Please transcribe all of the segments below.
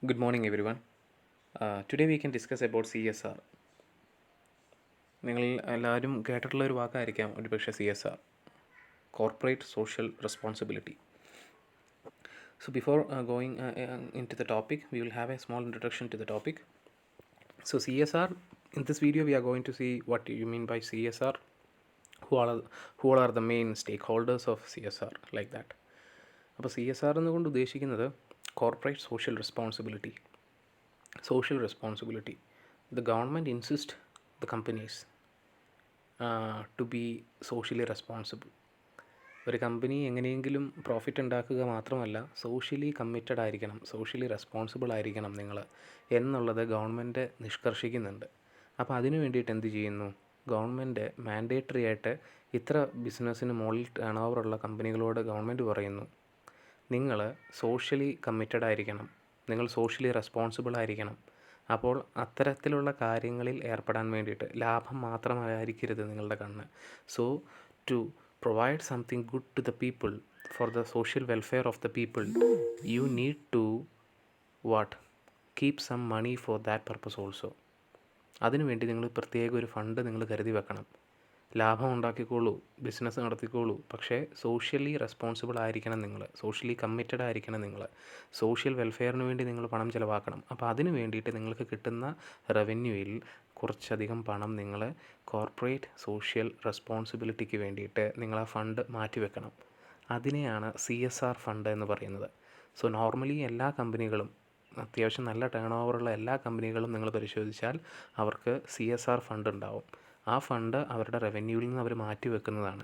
Good morning, everyone. Today we can discuss about CSR. നിങ്ങൾ എല്ലാവരും കേട്ടിട്ടുള്ള ഒരു വാക്കായിരിക്കാം ഒരുപക്ഷെ CSR, Corporate Social Responsibility. So before going into the topic, we will have a small introduction to the topic. So CSR, in this video we are going to see what you mean by CSR, who all are the main stakeholders of CSR, like that. അപ്പോൾ CSR എന്നുകൊണ്ട് ഉദ്ദേശിക്കുന്നത് corporate social responsibility. Social responsibility. The government insists the companies to be socially responsible. ഒരു company എങ്ങനെയെങ്കിലും profit ഉണ്ടാക്കുക മാത്രമല്ല socially committed ആയിരിക്കണം, socially responsible ആയിരിക്കണം നിങ്ങൾ എന്നുള്ളത് ഗവൺമെൻറ് നിഷ്കർഷിക്കുന്നുണ്ട്. അപ്പോൾ അതിനു വേണ്ടിയിട്ട് എന്ത് ചെയ്യുന്നു? ഗവൺമെൻറ് മാൻഡേറ്ററി ആയിട്ട് ഇത്ര ബിസിനസ്സിന് മുകളിൽ ടേൺ ഓവറുള്ള കമ്പനികളോട് ഗവൺമെൻറ് പറയുന്നു, നിങ്ങൾ സോഷ്യലി കമ്മിറ്റഡ് ആയിരിക്കണം, നിങ്ങൾ സോഷ്യലി റെസ്പോൺസിബിൾ ആയിരിക്കണം. അപ്പോൾ അത്തരത്തിലുള്ള കാര്യങ്ങളിൽ ഏർപ്പെടാൻ വേണ്ടിയിട്ട് ലാഭം മാത്രമായിരിക്കരുത് നിങ്ങളുടെ കണ്ണ്. So to provide something good to the people, for the social welfare of the people, you need to keep some money for that purpose also. അതിനുവേണ്ടി നിങ്ങൾ പ്രത്യേക ഒരു ഫണ്ട് നിങ്ങൾ കരുതി വെക്കണം. ലാഭം ഉണ്ടാക്കിക്കോളൂ, ബിസിനസ് നടത്തിക്കോളൂ, പക്ഷേ സോഷ്യലി റെസ്പോൺസിബിൾ ആയിരിക്കണം നിങ്ങൾ, സോഷ്യലി കമ്മിറ്റഡ് ആയിരിക്കണം നിങ്ങൾ, സോഷ്യൽ വെൽഫെയറിന് വേണ്ടി നിങ്ങൾ പണം ചിലവാക്കണം. അപ്പോൾ അതിന് വേണ്ടിയിട്ട് നിങ്ങൾക്ക് കിട്ടുന്ന റവന്യൂയിൽ കുറച്ചധികം പണം നിങ്ങൾ കോർപ്പറേറ്റ് സോഷ്യൽ റെസ്പോൺസിബിലിറ്റിക്ക് വേണ്ടിയിട്ട് നിങ്ങൾ ആ ഫണ്ട് മാറ്റിവെക്കണം. അതിനെയാണ് CSR ഫണ്ട് എന്ന് പറയുന്നത്. സോ നോർമലി എല്ലാ കമ്പനികളും, അത്യാവശ്യം നല്ല ടേൺ ഓവറുള്ള എല്ലാ കമ്പനികളും നിങ്ങൾ പരിശോധിച്ചാൽ അവർക്ക് CSR ഫണ്ട് ഉണ്ടാവും. ആ ഫണ്ട് അവരുടെ റവന്യൂവിൽ നിന്ന് അവർ മാറ്റി വെക്കുന്നതാണ്.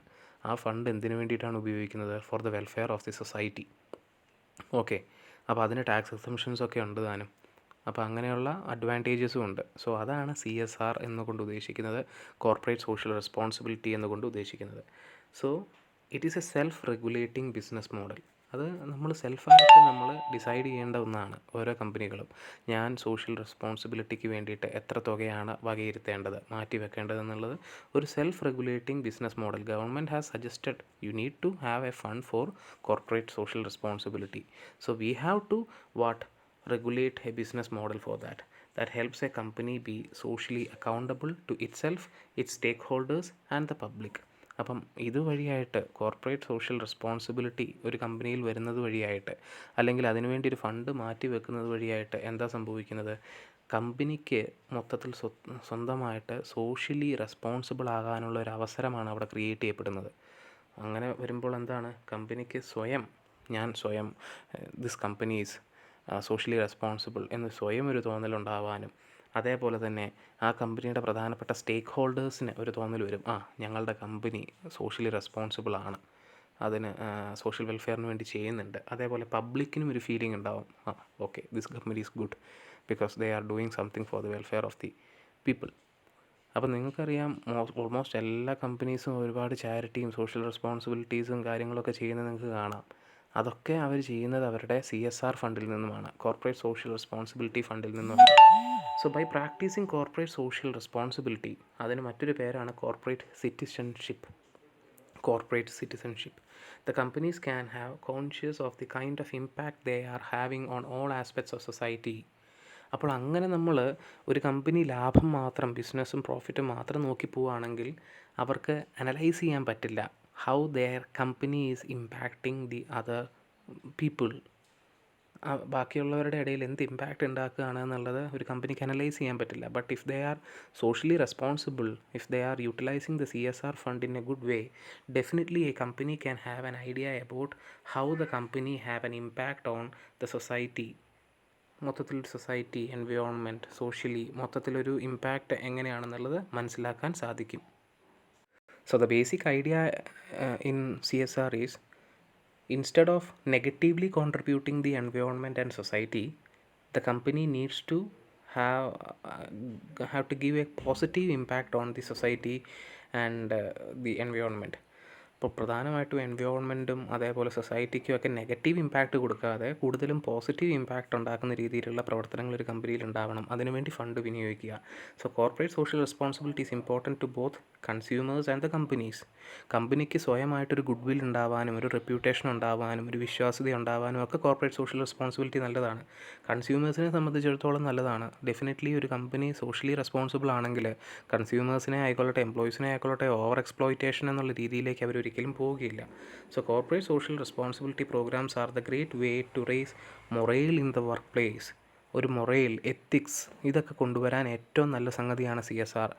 ആ ഫണ്ട് എന്തിനു വേണ്ടിയിട്ടാണ് ഉപയോഗിക്കുന്നത്? For the welfare of the society. Okay, അപ്പോൾ അതിന് ടാക്സ് എക്സംഷൻസ് ഒക്കെ ഉണ്ട് താനും. അപ്പോൾ അങ്ങനെയുള്ള അഡ്വാൻറ്റേജസും ഉണ്ട്. സോ അതാണ് CSR എന്നുകൊണ്ട് ഉദ്ദേശിക്കുന്നത്, കോർപ്പറേറ്റ് സോഷ്യൽ റെസ്പോൺസിബിലിറ്റി എന്നുകൊണ്ട് ഉദ്ദേശിക്കുന്നത്. So it is A self regulating business model. അത് നമ്മൾ സെൽഫായിട്ട് നമ്മൾ ഡിസൈഡ് ചെയ്യേണ്ട ഒന്നാണ്. ഓരോ കമ്പനികളും ഞാൻ സോഷ്യൽ റെസ്പോൺസിബിലിറ്റിക്ക് വേണ്ടിയിട്ട് എത്ര തുകയാണ് വകയിരുത്തേണ്ടത്, മാറ്റി വെക്കേണ്ടതെന്നുള്ളത് ഒരു self regulating business model. Government has suggested you need to have a fund for corporate social responsibility. So we have to regulate a business model for that helps a company be socially accountable to itself, its stakeholders and the public. അപ്പം ഇതുവഴിയായിട്ട് corporate social responsibility ഒരു കമ്പനിയിൽ വരുന്നത് വഴിയായിട്ട്, അല്ലെങ്കിൽ അതിനുവേണ്ടി ഒരു fund മാറ്റി വെക്കുന്നത് വഴിയായിട്ട് എന്താ സംഭവിക്കുന്നത്? കമ്പനിക്ക് മൊത്തത്തിൽ സ്വന്തമായിട്ട് സോഷ്യലി റെസ്പോൺസിബിൾ ആകാനുള്ള ഒരു അവസരമാണ് അവിടെ ക്രിയേറ്റ് ചെയ്യപ്പെടുന്നത്. അങ്ങനെ വരുമ്പോൾ എന്താണ്? കമ്പനിക്ക് ഞാൻ സ്വയം this company is socially responsible എന്ന് സ്വയം ഒരു തോന്നലുണ്ടാവാനും, അതേപോലെ തന്നെ ആ കമ്പനിയുടെ പ്രധാനപ്പെട്ട സ്റ്റേക്ക് ഹോൾഡേഴ്സിന് ഒരു തോന്നൽ വരും, ഞങ്ങളുടെ കമ്പനി സോഷ്യലി റെസ്പോൺസിബിൾ ആണ്, അതിന് സോഷ്യൽ വെൽഫെയറിന് വേണ്ടി ചെയ്യുന്നുണ്ട്. അതേപോലെ പബ്ലിക്കിനും ഒരു ഫീലിംഗ് ഉണ്ടാവും, okay this company is good because they are doing something for the welfare of the people. അപ്പോൾ നിങ്ങൾക്കറിയാം, ഓൾമോസ്റ്റ് എല്ലാ കമ്പനീസും ഒരുപാട് ചാരിറ്റിയും സോഷ്യൽ റെസ്പോൺസിബിലിറ്റീസും കാര്യങ്ങളൊക്കെ ചെയ്യുന്നത് നിങ്ങൾക്ക് കാണാം. അതൊക്കെ അവർ ചെയ്യുന്നത് അവരുടെ CSR ഫണ്ടിൽ നിന്നുമാണ്, കോർപ്പറേറ്റ് സോഷ്യൽ റെസ്പോൺസിബിലിറ്റി ഫണ്ടിൽ നിന്നുമാണ്. So by practicing corporate social responsibility, അതിന് മറ്റൊരു പേരാണ് corporate citizenship. The companies can have conscious of the kind of impact they are having on all aspects of society. അപ്പോൾ അങ്ങനെ നമ്മൾ ഒരു കമ്പനി ലാഭം മാത്രം, ബിസിനസ്സും പ്രോഫിറ്റും മാത്രം നോക്കി പോവുകയാണെങ്കിൽ അവർക്ക് അനലൈസ് ചെയ്യാൻ പറ്റില്ല how their company is impacting the other people. ബാക്കിയുള്ളവരുടെ ഇടയിൽ എന്ത് ഇമ്പാക്റ്റ് ഉണ്ടാക്കുകയാണ് എന്നുള്ളത് ഒരു കമ്പനിക്ക് അനലൈസ് ചെയ്യാൻ പറ്റില്ല. But if they R socially responsible, if they R utilising the CSR fund in A good way, definitely A company can have an idea about how the company have an impact on the society. മൊത്തത്തിൽ society, environment, socially മൊത്തത്തിലൊരു impact എങ്ങനെയാണെന്നുള്ളത് മനസ്സിലാക്കാൻ സാധിക്കും. So the basic idea in CSR is, instead of negatively contributing the environment and society, the company needs to have to give a positive impact on the society and the environment. അപ്പോൾ പ്രധാനമായിട്ടും എൻവയോൺമെൻറ്റും അതേപോലെ സൊസൈറ്റിക്കും ഒക്കെ negative impact കൊടുക്കാതെ കൂടുതലും positive impact ഉണ്ടാക്കുന്ന രീതിയിലുള്ള പ്രവർത്തനങ്ങൾ ഒരു കമ്പനിയിൽ ഉണ്ടാവണം. അതിനുവേണ്ടി ഫണ്ട് വിനിയോഗിക്കുക. So corporate social responsibility is important to both consumers and the companies. കമ്പനിക്ക് സ്വയമായിട്ടൊരു ഗുഡ് വിൽ ഉണ്ടാവാനും ഒരു റെപ്യൂട്ടേഷൻ ഉണ്ടാവാനും ഒരു വിശ്വാസ്യത ഉണ്ടാവാനും ഒക്കെ കോർപ്പറേറ്റ് സോഷ്യൽ റെസ്പോൺസിബിലിറ്റി നല്ലതാണ്. കൺസ്യൂമേഴ്സിനെ സംബന്ധിച്ചിടത്തോളം നല്ലതാണ്. ഡെഫിനറ്റ്ലി ഒരു കമ്പനി സോഷ്യലി റെസ്പോൺസിബിൾ ആണെങ്കിൽ കൺസ്യൂമേഴ്സിനെ ആയിക്കൊള്ളട്ടെ എംപ്ലോയീസിനെ ആയിക്കൊള്ളട്ടെ ഓവർ എക്സ്പ്ലോയിറ്റേഷൻ എന്നുള്ള രീതിയിലേക്ക് അവരൊരിക്കലും പോവുകയില്ല. So corporate social responsibility programs are the great way to raise morale in the work place. ഒരു മൊറേൽ, എത്തിക്സ് ഇതൊക്കെ കൊണ്ടുവരാൻ ഏറ്റവും നല്ല സംഗതിയാണ് CSR.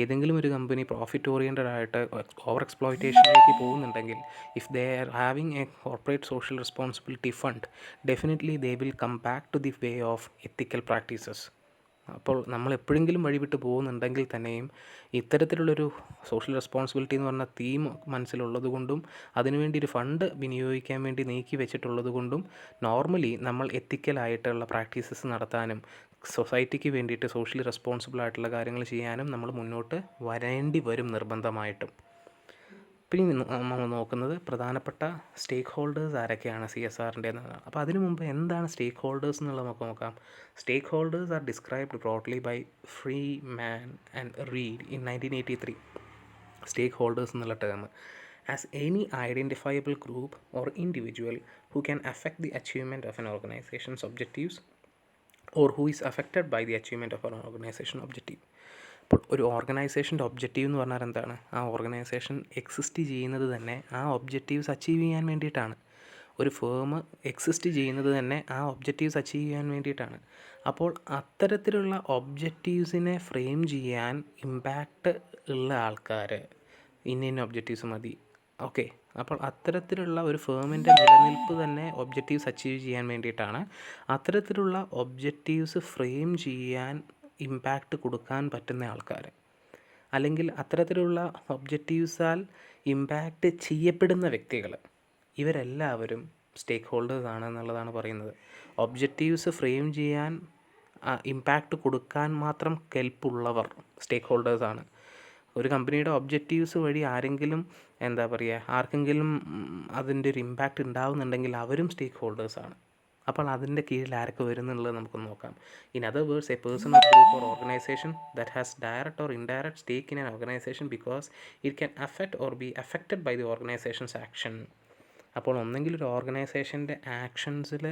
ഏതെങ്കിലും ഒരു കമ്പനി പ്രോഫിറ്റ് ഓറിയൻറ്റഡ് ആയിട്ട് ഓവർ എക്സ്പ്ലോയിറ്റേഷനിലേക്ക് പോകുന്നുണ്ടെങ്കിൽ if they are having a corporate social responsibility fund, definitely they will come back to the way of ethical practices. അപ്പോൾ നമ്മൾ എപ്പോഴെങ്കിലും വഴിവിട്ട് പോകുന്നുണ്ടെങ്കിൽ തന്നെയും ഇത്തരത്തിലുള്ളൊരു സോഷ്യൽ റെസ്പോൺസിബിലിറ്റി എന്ന് പറഞ്ഞ തീം മനസ്സിലുള്ളത് കൊണ്ടും അതിനുവേണ്ടി ഒരു ഫണ്ട് വിനിയോഗിക്കാൻ വേണ്ടി നീക്കി വെച്ചിട്ടുള്ളത് കൊണ്ടും നോർമലി നമ്മൾ എത്തിക്കലായിട്ടുള്ള പ്രാക്ടീസസ് നടത്താനും സൊസൈറ്റിക്ക് വേണ്ടിയിട്ട് സോഷ്യലി റെസ്പോൺസിബിൾ ആയിട്ടുള്ള കാര്യങ്ങൾ ചെയ്യാനും നമ്മൾ മുന്നോട്ട് വരേണ്ടി വരും നിർബന്ധമായിട്ടും. പിന്നെ നമ്മൾ നോക്കുന്നത് പ്രധാനപ്പെട്ട സ്റ്റേക്ക് ഹോൾഡേഴ്സ് ആരൊക്കെയാണ് CSRൻ്റെ എന്നതാണ്. അപ്പോൾ അതിനു മുമ്പ് എന്താണ് സ്റ്റേക്ക് ഹോൾഡേഴ്സ് എന്നുള്ളത് നമുക്ക് നോക്കാം. Stake holders are described broadly by Freeman and Reid in 1983. Stake holders എന്നുള്ള term as any identifiable group or individual who can affect the achievement of an organisation's objectives or who is affected by the achievement of an organisation objective. ഇപ്പോൾ ഒരു ഓർഗനൈസേഷൻ്റെ objective എന്ന് പറഞ്ഞാൽ എന്താണ്? ആ organisation exist ചെയ്യുന്നത് തന്നെ ആ ഒബ്ജക്റ്റീവ്സ് അച്ചീവ് ചെയ്യാൻ വേണ്ടിയിട്ടാണ്. ഒരു ഫേം എക്സിസ്റ്റ് ചെയ്യുന്നത് തന്നെ ആ ഒബ്ജക്റ്റീവ്സ് അച്ചീവ് ചെയ്യാൻ വേണ്ടിയിട്ടാണ്. അപ്പോൾ അത്തരത്തിലുള്ള ഒബ്ജക്റ്റീവ്സിനെ ഫ്രെയിം ചെയ്യാൻ ഇമ്പാക്റ്റ് ഉള്ള ആൾക്കാർ ഇന്ന ഒബ്ജക്റ്റീവ്സ് മതി. ഓക്കെ, അപ്പോൾ അത്തരത്തിലുള്ള ഒരു ഫേമിൻ്റെ നിലനിൽപ്പ് തന്നെ ഒബ്ജക്റ്റീവ്സ് അച്ചീവ് ചെയ്യാൻ വേണ്ടിയിട്ടാണ്. അത്തരത്തിലുള്ള ഒബ്ജക്റ്റീവ്സ് ഫ്രെയിം ചെയ്യാൻ ഇമ്പാക്റ്റ് കൊടുക്കാൻ പറ്റുന്ന ആൾക്കാർ, അല്ലെങ്കിൽ അത്തരത്തിലുള്ള ഒബ്ജക്റ്റീവ്സാൽ ഇമ്പാക്റ്റ് ചെയ്യപ്പെടുന്ന വ്യക്തികൾ, ഇവരെല്ലാവരും സ്റ്റേക്ക് ഹോൾഡേഴ്സ് ആണ് എന്നുള്ളതാണ് പറയുന്നത്. ഒബ്ജക്റ്റീവ്സ് ഫ്രെയിം ചെയ്യാൻ ഇമ്പാക്റ്റ് കൊടുക്കാൻ മാത്രം കെൽപ്പുള്ളവർ സ്റ്റേക്ക് ഹോൾഡേഴ്സാണ്. ഒരു കമ്പനിയുടെ ഒബ്ജക്റ്റീവ്സ് വഴി ആരെങ്കിലും ആർക്കെങ്കിലും അതിൻ്റെ ഒരു ഇമ്പാക്റ്റ് ഉണ്ടാവുന്നുണ്ടെങ്കിൽ അവരും സ്റ്റേക്ക് ഹോൾഡേഴ്സാണ്. അപ്പോൾ അതിൻ്റെ കീഴിൽ ആരൊക്കെ വരുന്നുള്ളത് നമുക്ക് നോക്കാം. In other words, a person or group or organisation that has direct or indirect stake in an organisation because it can affect or be affected by the organisation's action. അപ്പോൾ ഒന്നെങ്കിൽ ഒരു ഓർഗനൈസേഷൻ്റെ ആക്ഷൻസിൽ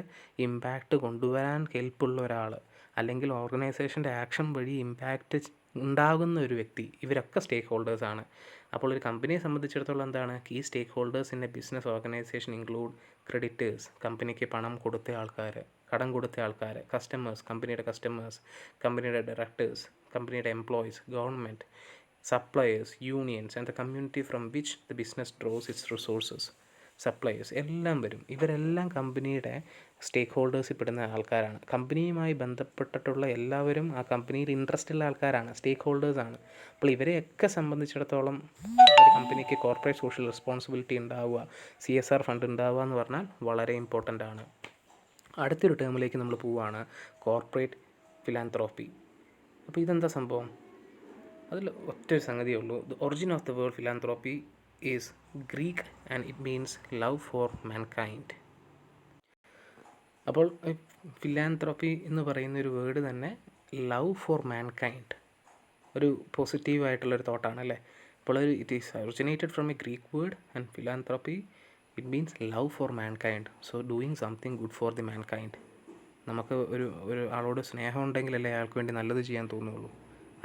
ഇമ്പാക്റ്റ് കൊണ്ടുവരാൻ കെൽപ്പുള്ള ഒരാൾ, അല്ലെങ്കിൽ ഓർഗനൈസേഷൻ്റെ ആക്ഷൻ വഴി impact ഉണ്ടാകുന്ന ഒരു വ്യക്തി, ഇവരൊക്കെ സ്റ്റേക്ക് ഹോൾഡേഴ്സാണ്. അപ്പോൾ ഒരു കമ്പനിയെ സംബന്ധിച്ചിടത്തോളം എന്താണ് key stakeholders in a business organisation include creditors, കമ്പനിക്ക് പണം കൊടുത്ത ആൾക്കാർ, കടം കൊടുത്ത ആൾക്കാർ, കസ്റ്റമേഴ്സ്, കമ്പനിയുടെ കസ്റ്റമേഴ്സ്, കമ്പനിയുടെ ഡയറക്ടേഴ്സ്, കമ്പനിയുടെ employees, government, suppliers, unions and the community from which the business draws it's resources. Suppliers എല്ലാം വരും. ഇവരെല്ലാം കമ്പനിയുടെ സ്റ്റേക്ക് ഹോൾഡേഴ്സിൽ പെടുന്ന ആൾക്കാരാണ്. കമ്പനിയുമായി ബന്ധപ്പെട്ടിട്ടുള്ള എല്ലാവരും ആ കമ്പനിയിൽ ഇൻട്രസ്റ്റ് ഉള്ള ആൾക്കാരാണ്, സ്റ്റേക്ക് ഹോൾഡേഴ്സാണ്. അപ്പോൾ ഇവരെയൊക്കെ സംബന്ധിച്ചിടത്തോളം ഒരു കമ്പനിക്ക് കോർപ്പറേറ്റ് സോഷ്യൽ റെസ്പോൺസിബിലിറ്റി ഉണ്ടാവുക, CSR ഫണ്ട് ഉണ്ടാവുക എന്ന് പറഞ്ഞാൽ വളരെ ഇമ്പോർട്ടൻ്റ് ആണ്. അടുത്തൊരു ടേമിലേക്ക് നമ്മൾ പോവുകയാണ്, കോർപ്പറേറ്റ് ഫിലാന്ത്രോപ്പി. അപ്പോൾ ഇതെന്താ സംഭവം? അതിൽ ഒറ്റൊരു സംഗതിയേ ഉള്ളൂ. The origin of the word philanthropy is Greek and it means love for mankind. അപ്പോൾ ഫിലാന്ത്രോപ്പി എന്ന് പറയുന്ന ഒരു വേർഡ് തന്നെ ലവ് ഫോർ മാൻകൈൻഡ്, ഒരു പോസിറ്റീവായിട്ടുള്ളൊരു തോട്ടാണ് അല്ലേ. അപ്പോൾ it is originated from a Greek word and philanthropy it means love for mankind. So doing something good for the mankind. നമുക്ക് ഒരു ആളോട് സ്നേഹം ഉണ്ടെങ്കിലല്ലേ അയാൾക്ക് വേണ്ടി നല്ലത് ചെയ്യാൻ തോന്നുകയുള്ളൂ,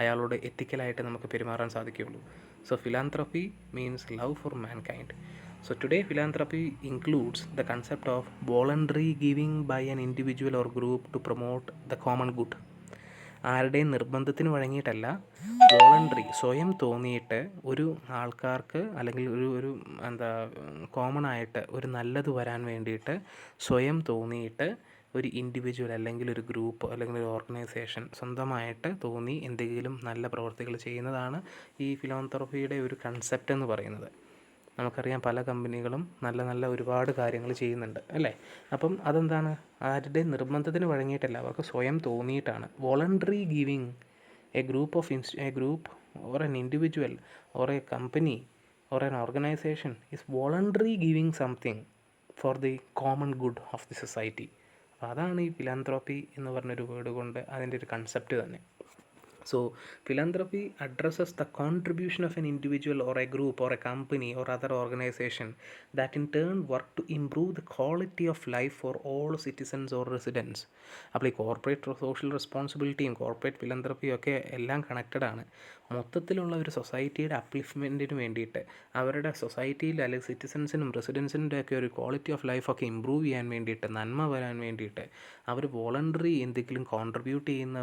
അയാളോട് എത്തിക്കലായിട്ട് നമുക്ക് പെരുമാറാൻ സാധിക്കുകയുള്ളൂ. So philanthropy means love for mankind. So today philanthropy includes the concept of voluntary giving by an individual or group to promote the common good. ആരുടെയും നിർബന്ധത്തിന് വഴങ്ങിയിട്ടല്ല, വോളണ്ടറി സ്വയം തോന്നിയിട്ട് ഒരു ആൾക്കാർക്ക് അല്ലെങ്കിൽ ഒരു കോമൺ ആയിട്ട് ഒരു നല്ലത് വരാൻ വേണ്ടിയിട്ട് സ്വയം തോന്നിയിട്ട് ഒരു ഇൻഡിവിജ്വൽ അല്ലെങ്കിൽ ഒരു ഗ്രൂപ്പ് അല്ലെങ്കിൽ ഒരു ഓർഗനൈസേഷൻ സ്വന്തമായിട്ട് തോന്നി എന്തെങ്കിലും നല്ല പ്രവർത്തികൾ ചെയ്യുന്നതാണ് ഈ ഫിലാന്ത്രോപ്പിയുടെ ഒരു കൺസെപ്റ്റ് എന്ന് പറയുന്നത്. നമുക്കറിയാം പല കമ്പനികളും നല്ല നല്ല ഒരുപാട് കാര്യങ്ങൾ ചെയ്യുന്നുണ്ട് അല്ലേ. അപ്പം അതെന്താണ്, ആരുടെ നിർബന്ധത്തിന് വഴങ്ങിയിട്ടല്ല, അവർക്ക് സ്വയം തോന്നിയിട്ടാണ്. Voluntary giving a group or an individual or a company or an organization is voluntarily giving something for the common good of the society. അപ്പോൾ അതാണ് ഈ ഫിലാന്ത്രോപ്പി എന്ന് പറഞ്ഞൊരു വേർഡ് കൊണ്ട് അതിൻ്റെ ഒരു കൺസെപ്റ്റ് തന്നെ. So, philanthropy addresses the contribution of an individual or a group or a company or other organization that in turn work to improve the quality of life for all citizens or residents. അപ്പോൾ ഈ corporate social റെസ്പോൺസിബിലിറ്റിയും corporate ഫിലന്ത്രപ്പിയും ഒക്കെ എല്ലാം connected ആണ്. മൊത്തത്തിലുള്ള ഒരു സൊസൈറ്റിയുടെ അപ്ലിഫ്റ്റ്മെൻറ്റിന് വേണ്ടിയിട്ട് അവരുടെ സൊസൈറ്റിയിൽ അല്ലെങ്കിൽ സിറ്റിസൺസിനും റെസിഡൻസിൻ്റെ ഒക്കെ ഒരു ക്വാളിറ്റി ഓഫ് ലൈഫൊക്കെ ഇമ്പ്രൂവ് ചെയ്യാൻ വേണ്ടിയിട്ട്, നന്മ വരാൻ വേണ്ടിയിട്ട് അവർ വോളണ്ടറി എന്തെങ്കിലും കോൺട്രിബ്യൂട്ട് ചെയ്യുന്ന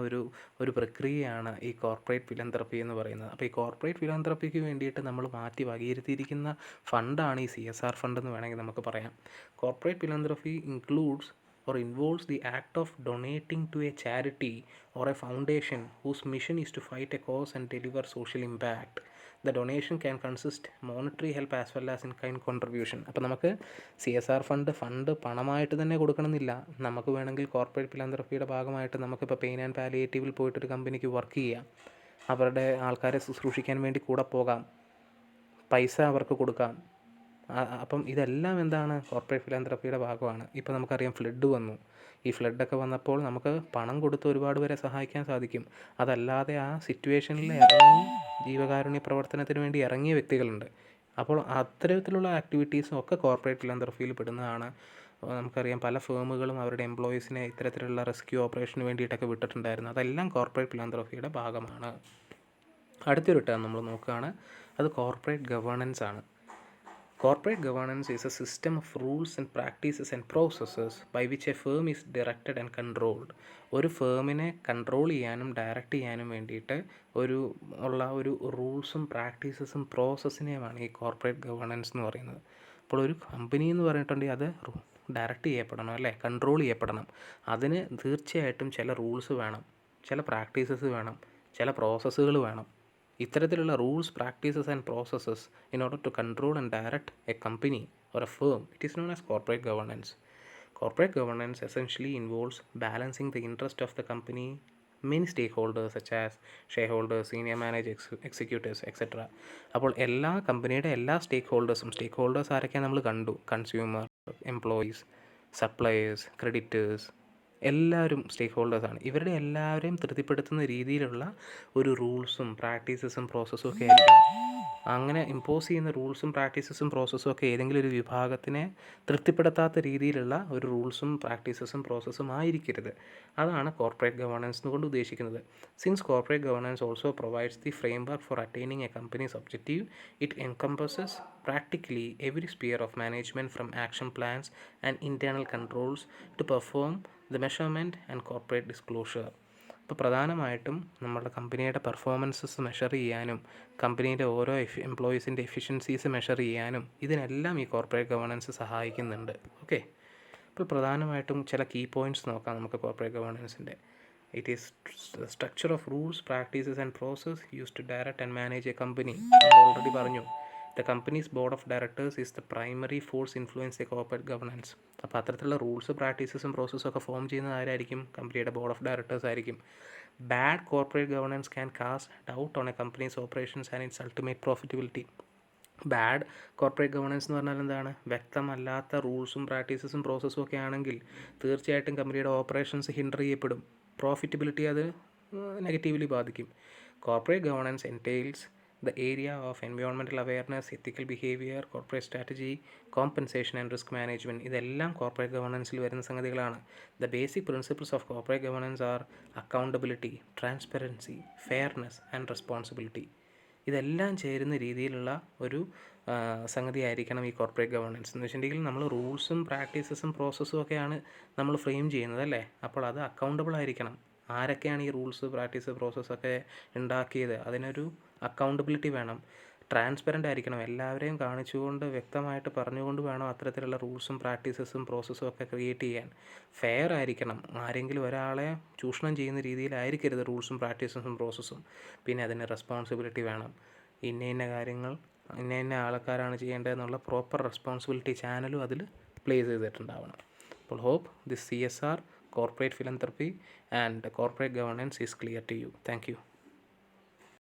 ഒരു പ്രക്രിയയാണ് ഈ കോർപ്പറേറ്റ് ഫിലന്ത്രപ്പി എന്ന് പറയുന്നത്. അപ്പോൾ ഈ കോർപ്പറേറ്റ് ഫിലന്ത്രപ്പിക്ക് വേണ്ടിയിട്ട് നമ്മൾ മാറ്റി വകയിരുത്തിയിരിക്കുന്ന ഫണ്ടാണ് ഈ CSR ഫണ്ട് എന്ന് വേണമെങ്കിൽ നമുക്ക് പറയാം. Corporate philanthropy includes or involves the act of donating to a charity or a foundation whose mission is to fight a cause and deliver social impact. The donation can consist monetary help as well as in-kind contribution. അപ്പോൾ നമുക്ക് CSR fund പണമായിട്ട് തന്നെ കൊടുക്കണമെന്നില്ല. നമുക്ക് വേണമെങ്കിൽ corporate ഫിലന്ത്രപ്പിയുടെ ഭാഗമായിട്ട് നമുക്കിപ്പോൾ pain and പാലിയേറ്റീവിൽ പോയിട്ടൊരു കമ്പനിക്ക് work ചെയ്യാം, അവരുടെ ആൾക്കാരെ ശുശ്രൂഷിക്കാൻ വേണ്ടി കൂടെ പോകാം, പൈസ അവർക്ക് കൊടുക്കാം. അപ്പം ഇതെല്ലാം എന്താണ് കോർപ്പറേറ്റ് ഫിലാന്ത്രപ്പിയുടെ ഭാഗമാണ്. ഇപ്പോൾ നമുക്കറിയാം ഫ്ലഡ് വന്നു. ഈ ഫ്ലഡൊക്കെ വന്നപ്പോൾ നമുക്ക് പണം കൊടുത്ത് ഒരുപാട് പേരെ സഹായിക്കാൻ സാധിക്കും. അതല്ലാതെ ആ സിറ്റുവേഷനിൽ ഇറങ്ങി ജീവകാരുണ്യ പ്രവർത്തനത്തിന് വേണ്ടി ഇറങ്ങിയ വ്യക്തികളുണ്ട്. അപ്പോൾ അത്തരത്തിലുള്ള ആക്ടിവിറ്റീസും ഒക്കെ കോർപ്പറേറ്റ് ഫിലാന്ത്രപ്പിയിൽ പെടുന്നതാണ്. നമുക്കറിയാം പല ഫേമുകളും അവരുടെ എംപ്ലോയീസിനെ ഇത്തരത്തിലുള്ള റെസ്ക്യൂ ഓപ്പറേഷന് വേണ്ടിയിട്ടൊക്കെ വിട്ടിട്ടുണ്ടായിരുന്നു. അതെല്ലാം കോർപ്പറേറ്റ് ഫിലാന്ത്രപ്പിയുടെ ഭാഗമാണ്. അടുത്തൊരു ടേം നമ്മൾ നോക്കുകയാണ്, അത് കോർപ്പറേറ്റ് ഗവേണൻസ് ആണ്. Corporate governance is a system of rules and practices and processes by which a firm is directed and controlled. ഒരു ഫേമിനെ കൺട്രോൾ ചെയ്യാനും ഡയറക്റ്റ് ചെയ്യാനും വേണ്ടിയിട്ട് ഒരു റൂൾസും പ്രാക്ടീസസും പ്രോസസ്സിനെയുമാണ് ഈ കോർപ്പറേറ്റ് ഗവേണൻസ് എന്ന് പറയുന്നത്. അപ്പോൾ ഒരു കമ്പനി എന്ന് പറഞ്ഞിട്ടുണ്ടെങ്കിൽ അത് ഡയറക്റ്റ് ചെയ്യപ്പെടണം, അല്ലേ, കൺട്രോൾ ചെയ്യപ്പെടണം. അതിന് തീർച്ചയായിട്ടും ചില റൂൾസ് വേണം, ചില പ്രാക്ടീസസ് വേണം, ചില പ്രോസസ്സുകൾ വേണം. ഇത്തരത്തിലുള്ള rules, practices and processes in order to control and direct a company or a firm, it is known as corporate governance. Corporate governance essentially involves balancing the interest of the company, many stakeholders such as shareholders, senior managers, executives, etc. അപ്പോൾ എല്ലാ കമ്പനിയുടെ എല്ലാ സ്റ്റേക്ക് ആരൊക്കെയാണ് നമ്മൾ കണ്ടു. Consumer, employees, suppliers, creditors, എല്ലാവരും സ്റ്റേക്ക് ഹോൾഡേഴ്സാണ്. ഇവരുടെ എല്ലാവരെയും തൃപ്തിപ്പെടുത്തുന്ന രീതിയിലുള്ള ഒരു റൂൾസും പ്രാക്ടീസസും പ്രോസസ്സും ഒക്കെ ആയിരിക്കും. അങ്ങനെ ഇമ്പോസ് ചെയ്യുന്ന റൂൾസും പ്രാക്ടീസസും പ്രോസസ്സും ഒക്കെ ഏതെങ്കിലും ഒരു വിഭാഗത്തിനെ തൃപ്തിപ്പെടുത്താത്ത രീതിയിലുള്ള ഒരു റൂൾസും പ്രാക്ടീസസും പ്രോസസ്സും ആയിരിക്കരുത്. അതാണ് കോർപ്പറേറ്റ് ഗവേണൻസ് എന്നുകൊണ്ട് ഉദ്ദേശിക്കുന്നത്. Since corporate governance also provides the framework for attaining a company's objective, it encompasses practically every sphere of management from action plans and internal controls to perform the measurement and corporate disclosure. ഇപ്പോൾ പ്രധാനമായിട്ടും നമ്മുടെ കമ്പനിയുടെ performances measure ചെയ്യാനും കമ്പനിയുടെ ഓരോ എംപ്ലോയീസിൻ്റെ efficiencies measure ചെയ്യാനും ഇതിനെല്ലാം ഈ കോർപ്പറേറ്റ് ഗവേണൻസ് സഹായിക്കുന്നുണ്ട്. ഓക്കെ, അപ്പോൾ പ്രധാനമായിട്ടും ചില കീ പോയിൻറ്റ്സ് നോക്കാം നമുക്ക് കോർപ്പറേറ്റ് ഗവേണൻസിൻ്റെ. It is structure of rules, practices and process use to direct and manage a company. നമ്മൾ ഓൾറെഡി പറഞ്ഞു. The company's board of directors is the primary force influencing corporate governance. അപ്പോൾ അത്തരത്തിലുള്ള rules, പ്രാക്ടീസസും പ്രോസസ്സും ഒക്കെ form ചെയ്യുന്നത് ആരായിരിക്കും? കമ്പനിയുടെ board of directors ആയിരിക്കും. Bad corporate governance can cast doubt on a company's operations and its ultimate profitability. Bad corporate governance എന്ന് പറഞ്ഞാൽ എന്താണ്? വ്യക്തമല്ലാത്ത റൂൾസും പ്രാക്ടീസസും പ്രോസസ്സും ഒക്കെ ആണെങ്കിൽ തീർച്ചയായിട്ടും കമ്പനിയുടെ ഓപ്പറേഷൻസ് ഹിൻഡർ ചെയ്യപ്പെടും. പ്രോഫിറ്റബിലിറ്റി അത് നെഗറ്റീവ്ലി ബാധിക്കും. Corporate governance entails the area of environmental awareness, ethical behavior, corporate strategy, compensation and risk management. ഇതെല്ലാം കോർപ്പറേറ്റ് ഗവേണൻസിൽ വരുന്ന സംഗതികളാണ്. The basic principles of corporate governance are accountability, transparency, fairness and responsibility. ഇതെല്ലാം ചേരുന്ന രീതിയിലുള്ള ഒരു സംഗതി ആയിരിക്കണം ഈ കോർപ്പറേറ്റ് ഗവേണൻസ്. എന്ന് വെച്ചിട്ടുണ്ടെങ്കിൽ നമ്മൾ റൂൾസും പ്രാക്ടീസസും പ്രോസസ്സും ഒക്കെയാണ് നമ്മൾ ഫ്രെയിം ചെയ്യുന്നത്, അല്ലേ? അപ്പോൾ അത് അക്കൗണ്ടബിൾ ആയിരിക്കണം. ആരൊക്കെയാണ് ഈ റൂൾസ്, പ്രാക്ടീസ്, പ്രോസസ്സൊക്കെ ഉണ്ടാക്കിയത്, അതിനൊരു അക്കൗണ്ടബിലിറ്റി വേണം. ട്രാൻസ്പെറൻ്റ് ആയിരിക്കണം. എല്ലാവരെയും കാണിച്ചുകൊണ്ട് വ്യക്തമായിട്ട് പറഞ്ഞുകൊണ്ട് വേണം അത്തരത്തിലുള്ള റൂൾസും പ്രാക്ടീസസും പ്രോസസ്സും ഒക്കെ ക്രിയേറ്റ് ചെയ്യാൻ. ഫെയർ ആയിരിക്കണം. ആരെങ്കിലും ഒരാളെ ചൂഷണം ചെയ്യുന്ന രീതിയിലായിരിക്കരുത് റൂൾസും പ്രാക്ടീസസും പ്രോസസ്സും. പിന്നെ അതിന് റെസ്പോൺസിബിലിറ്റി വേണം. ഇന്ന കാര്യങ്ങൾ ഇന്ന ആൾക്കാരാണ് ചെയ്യേണ്ടതെന്നുള്ള പ്രോപ്പർ റെസ്പോൺസിബിലിറ്റി ചാനലും അതിൽ പ്ലേസ് ചെയ്തിട്ടുണ്ടാവണം. അപ്പോൾ hope this CSR, corporate philanthropy and corporate governance is clear to you. Thank you.